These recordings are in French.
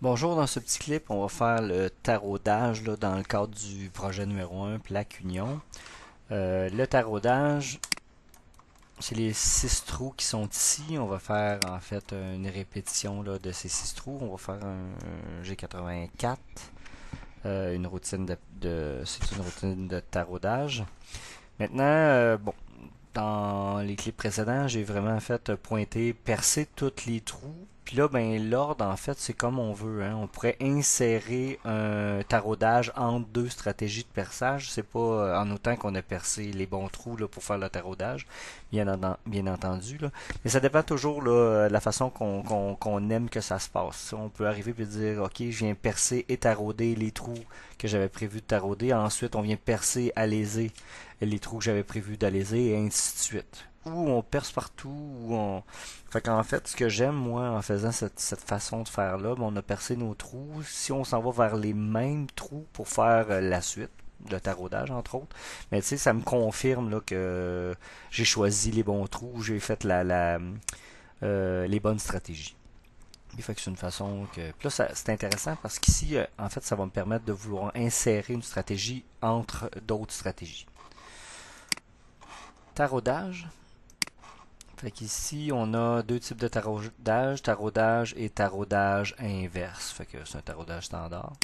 Bonjour, dans ce petit clip, on va faire le taraudage là, dans le cadre du projet numéro 1, Plaque Union. Le taraudage, c'est les 6 trous qui sont ici. On va faire en fait une répétition là, de ces 6 trous. On va faire un G84, une routine c'est une routine de taraudage. Maintenant, bon, dans les clips précédents, j'ai vraiment fait pointer, percer tous les trous. Puis là, ben l'ordre, en fait, c'est comme on veut, hein. On pourrait insérer un taraudage entre deux stratégies de perçage. C'est pas en autant qu'on a percé les bons trous là, pour faire le taraudage, bien entendu. Là. Mais ça dépend toujours là, de la façon qu'on aime que ça se passe. On peut arriver et dire, OK, je viens percer et tarauder les trous que j'avais prévu de tarauder. Ensuite, on vient percer, aléser les trous que j'avais prévu d'aléser et ainsi de suite. Ou on perce partout, ou on... Fait qu'en fait, ce que j'aime, moi, en faisant cette façon de faire-là, ben, on a percé nos trous. Si on s'en va vers les mêmes trous pour faire la suite, le taraudage, entre autres, mais tu sais, ça me confirme là, que j'ai choisi les bons trous, j'ai fait les bonnes stratégies. Il fait que c'est une façon que... Puis là, c'est intéressant parce qu'ici, en fait, ça va me permettre de vouloir insérer une stratégie entre d'autres stratégies. Taraudage. Fait qu'ici, on a deux types de taraudage et taraudage inverse. Fait que c'est un taraudage standard.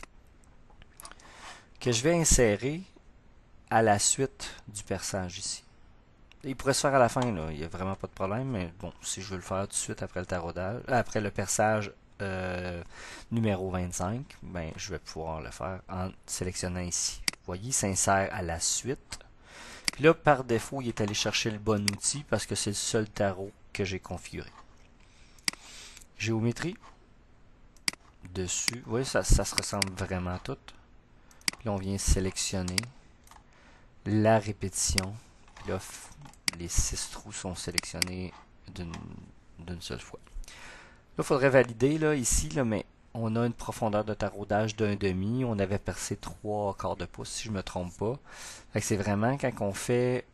Que je vais insérer à la suite du perçage ici. Il pourrait se faire à la fin, là. Il n'y a vraiment pas de problème, mais bon, si je veux le faire tout de suite après le taraudage, après le perçage numéro 25, ben, je vais pouvoir le faire en sélectionnant ici. Vous voyez, il s'insère à la suite. Puis là, par défaut, il est allé chercher le bon outil parce que c'est le seul tarot que j'ai configuré. Géométrie. Dessus. Vous voyez, ça se ressemble vraiment à tout. Puis là, on vient sélectionner la répétition. Puis là, les 6 trous sont sélectionnés d'une seule fois. Là, il faudrait valider là, ici, là, mais on a une profondeur de taraudage d'un demi. On avait percé 3 quarts de pouce, si je ne me trompe pas. Fait que c'est vraiment quand on fait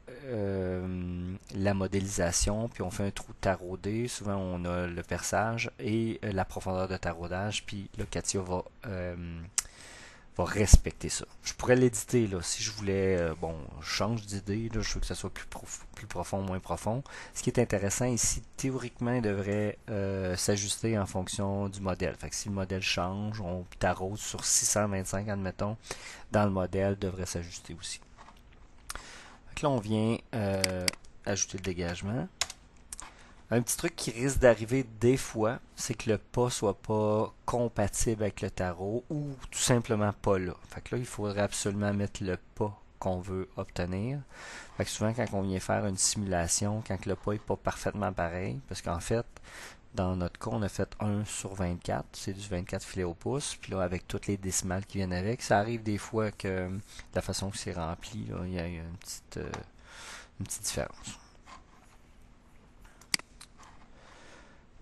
la modélisation, puis on fait un trou taraudé, souvent on a le perçage et la profondeur de taraudage, puis là, Katia va respecter ça. Je pourrais l'éditer là, si je voulais, bon, je change d'idée, là, je veux que ça soit plus profond, moins profond. Ce qui est intéressant ici, théoriquement, il devrait s'ajuster en fonction du modèle. Fait que si le modèle change, on taraude sur 625, admettons, dans le modèle, devrait s'ajuster aussi. Fait que là, on vient ajouter le dégagement. Un petit truc qui risque d'arriver des fois, c'est que le pas soit pas compatible avec le tarot ou tout simplement pas là. Fait que là, il faudrait absolument mettre le pas qu'on veut obtenir. Fait que souvent, quand on vient faire une simulation, quand le pas est pas parfaitement pareil, parce qu'en fait, dans notre cas, on a fait 1 sur 24, c'est du 24 filets au pouce, puis là, avec toutes les décimales qui viennent avec, ça arrive des fois que de la façon que c'est rempli, là, il y a une petite différence.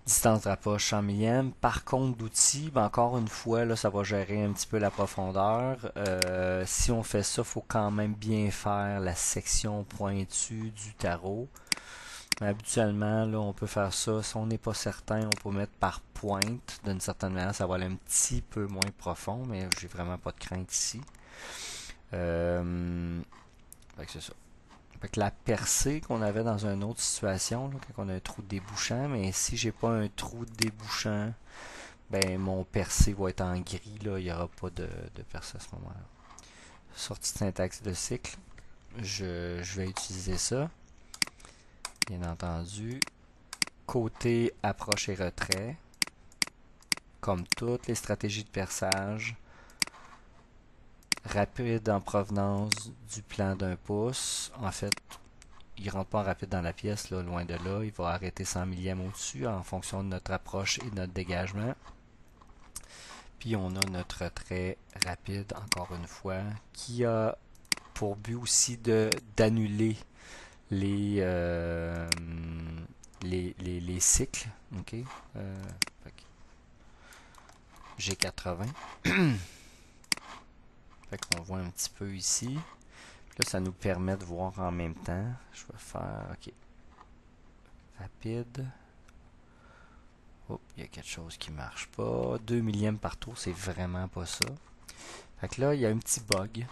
Distance de rapproche 100 millième. Par contre, d'outils, ben encore une fois, là, ça va gérer un petit peu la profondeur. Si on fait ça, il faut quand même bien faire la section pointue du tarot. Mais habituellement, là, on peut faire ça. Si on n'est pas certain, on peut mettre par pointe. D'une certaine manière, ça va aller un petit peu moins profond, mais j'ai vraiment pas de crainte ici. Fait que c'est ça. Fait que la percée qu'on avait dans une autre situation, là, quand on a un trou débouchant, mais si j'ai pas un trou débouchant, ben mon percé va être en gris, là, il n'y aura pas de percée à ce moment-là. Sortie de syntaxe de cycle, je vais utiliser ça, bien entendu. Côté approche et retrait, comme toutes les stratégies de perçage, rapide en provenance du plan d'un pouce. En fait, il rentre pas en rapide dans la pièce, là, loin de là. Il va arrêter 100 millièmes au-dessus en fonction de notre approche et de notre dégagement. Puis on a notre trait rapide, encore une fois, qui a pour but aussi d'annuler les, euh, les cycles. OK? G80. Fait qu'on voit un petit peu ici. Là, ça nous permet de voir en même temps. Je vais faire, OK, rapide. Oh, il y a quelque chose qui marche pas. 2 millièmes par tour, c'est vraiment pas ça. Fait que là, il y a un petit bug.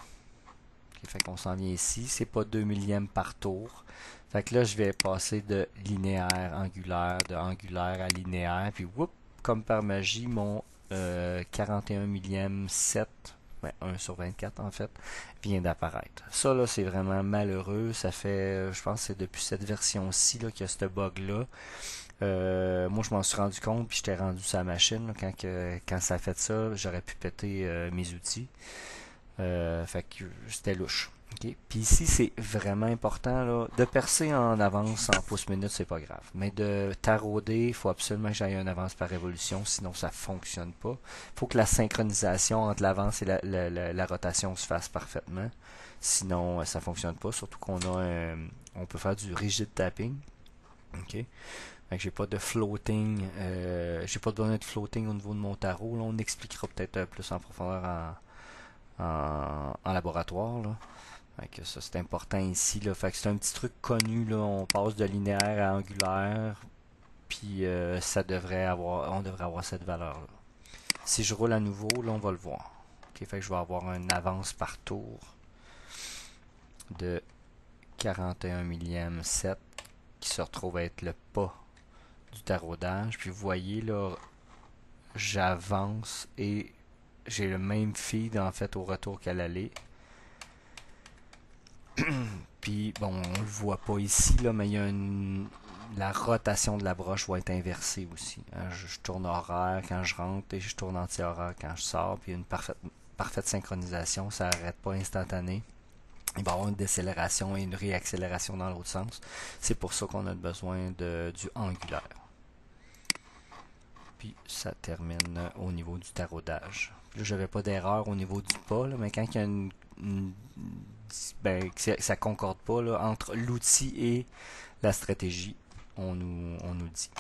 Fait qu'on s'en vient ici. C'est pas 2 millièmes par tour. Fait que là, je vais passer de linéaire, angulaire, de angulaire à linéaire. Puis, whoop, comme par magie, mon 41 millième 7, ben 1 sur 24 en fait, vient d'apparaître. Ça, là, c'est vraiment malheureux. Ça fait, je pense que c'est depuis cette version-ci là, qu'il y a ce bug-là. Moi, je m'en suis rendu compte, puis j'étais rendu sur la machine. Là, quand ça a fait ça, j'aurais pu péter mes outils. Fait que c'était louche. Okay. Puis ici, c'est vraiment important. Là, de percer en avance en pouces minutes, c'est pas grave. Mais de tarauder, il faut absolument que j'aille en avance par révolution, sinon ça fonctionne pas. Il faut que la synchronisation entre l'avance et la rotation se fasse parfaitement. Sinon, ça fonctionne pas. Surtout qu'on a on peut faire du rigid tapping. OK. Fait que j'ai pas de floating. J'ai pas de données de floating au niveau de mon tarot. Là, on expliquera peut-être plus en profondeur en laboratoire. Là. Fait que ça, c'est important ici. Là. Fait que c'est un petit truc connu. Là. On passe de linéaire à angulaire. Puis on devrait avoir cette valeur-là. Si je roule à nouveau, là, on va le voir. Okay, fait que je vais avoir une avance par tour de 41 millième 7 qui se retrouve à être le pas du taraudage. Puis vous voyez, là, j'avance et j'ai le même feed en fait au retour qu'à l'aller. Puis bon, on le voit pas ici là, mais il y a la rotation de la broche va être inversée aussi. Hein. Je tourne horaire quand je rentre et je tourne anti-horaire quand je sors. Puis il y a une parfaite synchronisation, ça n'arrête pas instantané. Il va y avoir une décélération et une réaccélération dans l'autre sens. C'est pour ça qu'on a besoin du angulaire. Puis ça termine au niveau du taraudage. Là, j'avais pas d'erreur au niveau du pas, là, mais quand il y a que ça concorde pas là, entre l'outil et la stratégie, on nous dit.